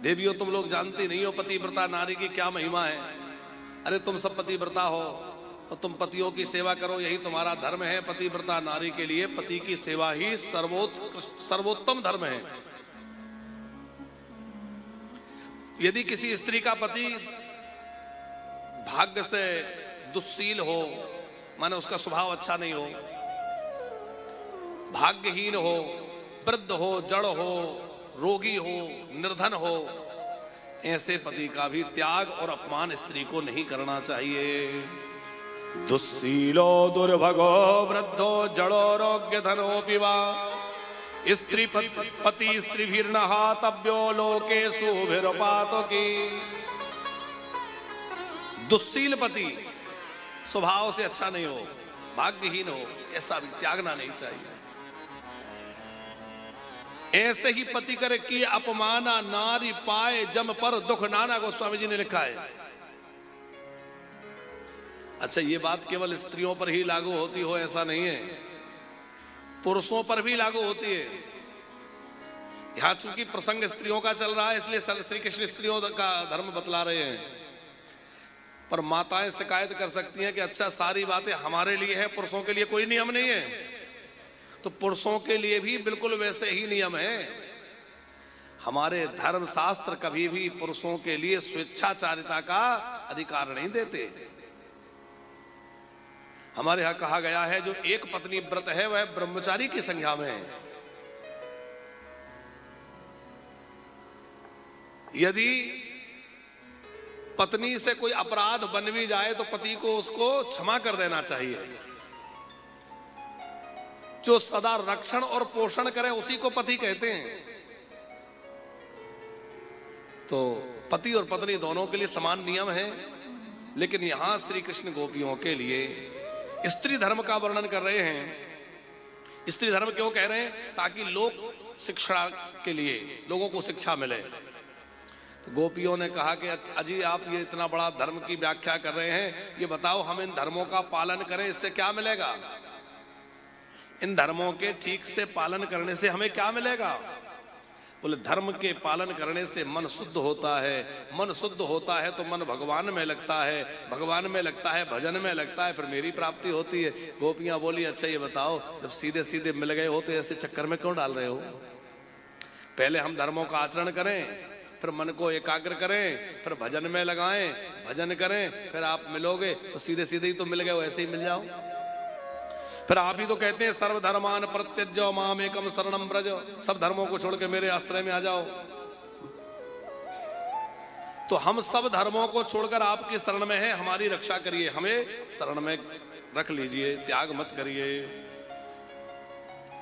देवियों तुम लोग जानती नहीं हो पतिव्रता नारी की क्या महिमा है। अरे तुम सब पतिव्रता हो तो तुम पतियों की सेवा करो, यही तुम्हारा धर्म है। पतिव्रता नारी के लिए पति की सेवा ही सर्वोत्तम धर्म है। यदि किसी स्त्री का पति भाग्य से दुस्शील हो, माने उसका स्वभाव अच्छा नहीं हो, भाग्यहीन हो, वृद्ध हो, जड़ हो, रोगी हो, निर्धन हो, ऐसे पति का भी त्याग और अपमान स्त्री को नहीं करना चाहिए। दुस्शीलो दुर्भगो वृद्धो जड़ो रोग्य धनो पिवा स्त्री पति स्त्री भीर्न हातव्यो लोके सुभिर्पातो की। दुस्शील पति स्वभाव से अच्छा नहीं हो, भाग्यहीन हो, ऐसा भी त्यागना नहीं चाहिए। ऐसे ही पति करे कि अपमाना नारी पाए जम पर दुख नाना, गोस्वामी जी ने लिखा है। अच्छा, ये बात केवल स्त्रियों पर ही लागू होती हो ऐसा नहीं है, पुरुषों पर भी लागू होती है। यहां चूंकि प्रसंग स्त्रियों का चल रहा है इसलिए श्री कृष्ण स्त्रियों का धर्म बतला रहे हैं, पर माताएं शिकायत कर सकती हैं कि अच्छा सारी बातें हमारे लिए है, पुरुषों के लिए कोई नियम नहीं है। तो पुरुषों के लिए भी बिल्कुल वैसे ही नियम है। हमारे धर्म शास्त्र कभी भी पुरुषों के लिए स्वेच्छाचारिता का अधिकार नहीं देते। हमारे यहां कहा गया है जो एक पत्नी व्रत है वह ब्रह्मचारी की संज्ञा में है। यदि पत्नी से कोई अपराध बन भी जाए तो पति को उसको क्षमा कर देना चाहिए। जो सदा रक्षण और पोषण करे उसी को पति कहते हैं। तो पति और पत्नी दोनों के लिए समान नियम है। लेकिन यहां श्री कृष्ण गोपियों के लिए स्त्री धर्म का वर्णन कर रहे हैं। स्त्री धर्म क्यों कह रहे हैं? ताकि लोग शिक्षा के लिए लोगों को शिक्षा मिले। तो गोपियों ने कहा कि अजी आप ये इतना बड़ा धर्म की व्याख्या कर रहे हैं, ये बताओ हम इन धर्मों का पालन करें इससे क्या मिलेगा? इन धर्मों के ठीक से पालन करने से हमें क्या मिलेगा? बोले धर्म के पालन करने से मन शुद्ध होता है, मन शुद्ध होता है तो मन भगवान में लगता है, भगवान में लगता है भजन में लगता है, फिर मेरी प्राप्ति होती है। गोपियां बोली अच्छा ये बताओ जब सीधे सीधे मिल गए हो तो ऐसे चक्कर में क्यों डाल रहे हो? पहले हम धर्मों का आचरण करें, फिर मन को एकाग्र करें, फिर भजन में लगाएं, भजन करें, फिर आप मिलोगे तो सीधे सीधे ही तो मिल गए हो, ऐसे ही मिल जाओ। फिर आप ही तो कहते हैं सर्वधर्मान प्रत्यज्यो माम एकम शरणम व्रज, सब धर्मों को छोड़ के मेरे आश्रय में आ जाओ। तो हम सब धर्मों को छोड़कर आपकी शरण में हैं, हमारी रक्षा करिए, हमें शरण में रख लीजिए, त्याग मत करिए।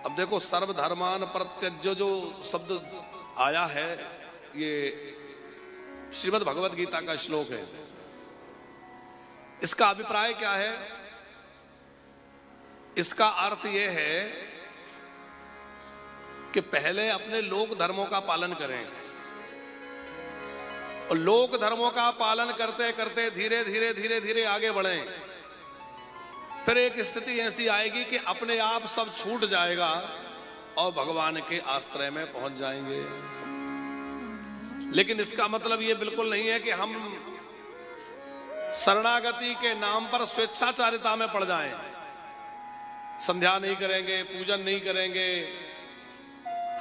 अब देखो सर्वधर्मान प्रत्यज्य जो शब्द आया है ये श्रीमद् भगवद गीता का श्लोक है। इसका अभिप्राय क्या है? इसका अर्थ यह है कि पहले अपने लोक धर्मों का पालन करें और लोक धर्मों का पालन करते करते धीरे धीरे धीरे धीरे आगे बढ़ें। फिर एक स्थिति ऐसी आएगी कि अपने आप सब छूट जाएगा और भगवान के आश्रय में पहुंच जाएंगे। लेकिन इसका मतलब यह बिल्कुल नहीं है कि हम शरणागति के नाम पर स्वेच्छाचारिता में पड़ जाएं, संध्या नहीं करेंगे, पूजन नहीं करेंगे,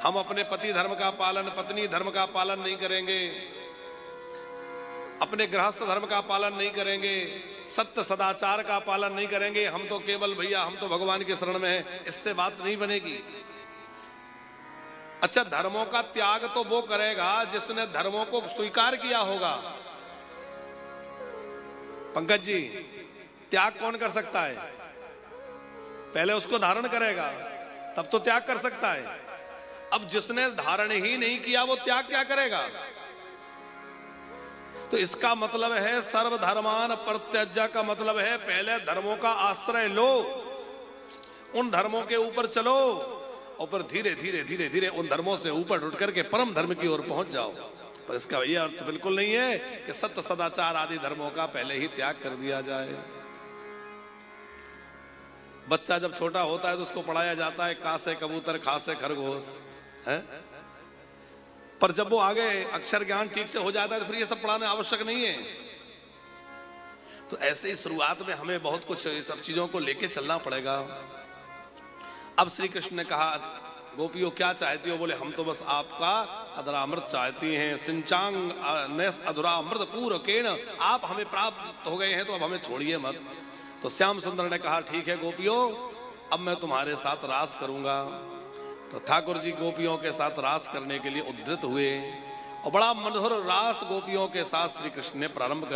हम अपने पति धर्म का पालन, पत्नी धर्म का पालन नहीं करेंगे, अपने गृहस्थ धर्म का पालन नहीं करेंगे, सत्य सदाचार का पालन नहीं करेंगे, हम तो केवल भैया हम तो भगवान के शरण में हैं, इससे बात नहीं बनेगी। अच्छा, धर्मों का त्याग तो वो करेगा जिसने धर्मों को स्वीकार किया होगा। पंकज जी, त्याग कौन कर सकता है? पहले उसको धारण करेगा तब तो त्याग कर सकता है। अब जिसने धारण ही नहीं किया वो त्याग क्या करेगा? तो इसका मतलब है सर्वधर्मान परित्यज्य का मतलब है पहले धर्मों का आश्रय लो, उन धर्मों के ऊपर चलो और फिर धीरे धीरे धीरे धीरे उन धर्मों से ऊपर उठ करके परम धर्म की ओर पहुंच जाओ। पर इसका यह अर्थ बिल्कुल नहीं है कि सत्य सदाचार आदि धर्मों का पहले ही त्याग कर दिया जाए। बच्चा जब छोटा होता है तो उसको पढ़ाया जाता है का से कबूतर, खा से खरगोश है। पर जब वो आगे अक्षर ज्ञान ठीक से हो जाता है तो फिर ये सब पढ़ाना आवश्यक नहीं है। तो ऐसे ही शुरुआत में हमें बहुत कुछ सब चीजों को लेके चलना पड़ेगा। अब श्री कृष्ण ने कहा, गोपियों क्या चाहती हो? बोले हम तो बस आपका अधरामृत चाहती हैं। सिंचांग नैस अधुरामृत पूर्व केण, आप हमें प्राप्त हो गए हैं तो अब हमें छोड़िए मत। तो श्याम सुंदर ने कहा, ठीक है गोपियों, अब मैं तुम्हारे साथ रास करूंगा। तो ठाकुर जी गोपियों के साथ रास करने के लिए उद्धृत हुए और बड़ा मधुर रास गोपियों के साथ श्री कृष्ण ने प्रारंभ कर